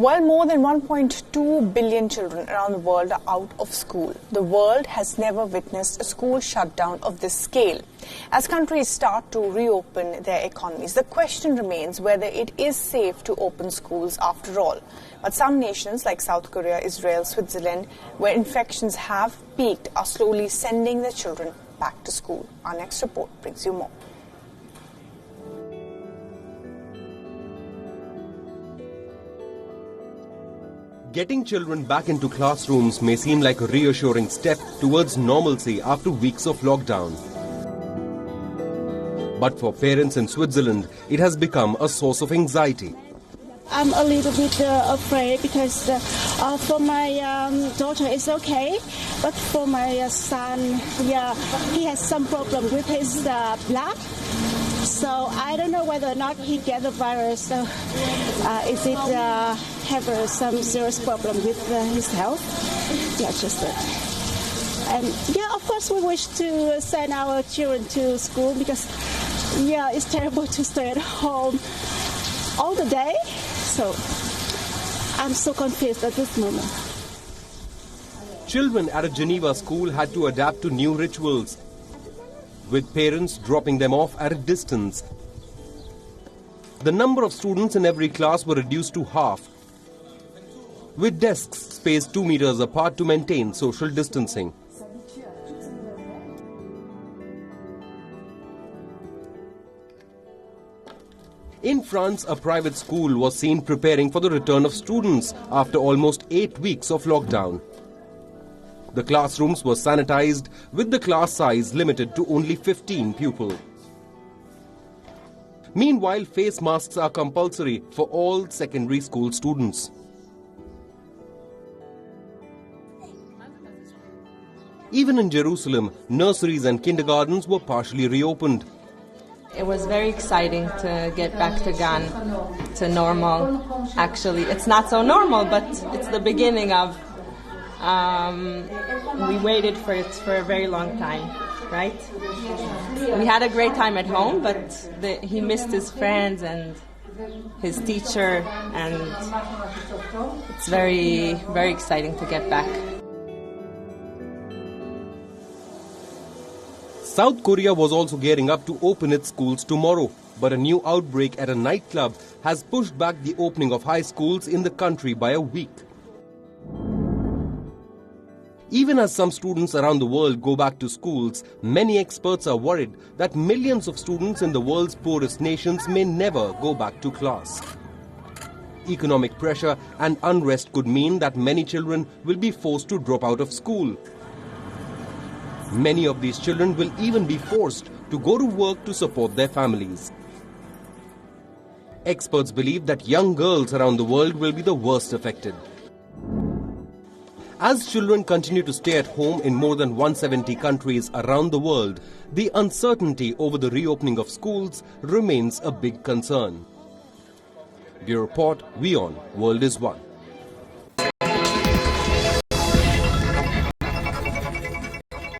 While more than 1.2 billion children around the world are out of school, the world has never witnessed a school shutdown of this scale. As countries start to reopen their economies, the question remains whether it is safe to open schools after all. But some nations like South Korea, Israel, Switzerland, where infections have peaked, are slowly sending their children back to school. Our next report brings you more. Getting children back into classrooms may seem like a reassuring step towards normalcy after weeks of lockdown. But for parents in Switzerland, it has become a source of anxiety. I'm a little bit afraid because for my daughter it's okay, but for my son, he has some problem with his blood. So I don't know whether or not he get the virus. So is it have some serious problem with his health? Yeah, just that. And of course we wish to send our children to school because it's terrible to stay at home all the day. So I'm so confused at this moment. Children at a Geneva school had to adapt to new rituals, with parents dropping them off at a distance. The number of students in every class were reduced to half, with desks spaced 2 meters apart to maintain social distancing. In France, a private school was seen preparing for the return of students after almost 8 weeks of lockdown. The classrooms were sanitized, with the class size limited to only 15 pupils. Meanwhile, face masks are compulsory for all secondary school students. Even in Jerusalem, nurseries and kindergartens were partially reopened. It was very exciting to get back to Gan, to normal. Actually, it's not so normal, but it's the beginning of... we waited for it for a very long time, right? We had a great time at home, but he missed his friends and his teacher, and it's very, very exciting to get back. South Korea was also gearing up to open its schools tomorrow, but a new outbreak at a nightclub has pushed back the opening of high schools in the country by a week. Even as some students around the world go back to schools, many experts are worried that millions of students in the world's poorest nations may never go back to class. Economic pressure and unrest could mean that many children will be forced to drop out of school. Many of these children will even be forced to go to work to support their families. Experts believe that young girls around the world will be the worst affected. As children continue to stay at home in more than 170 countries around the world, the uncertainty over the reopening of schools remains a big concern. Bureau Report, WION, World is One.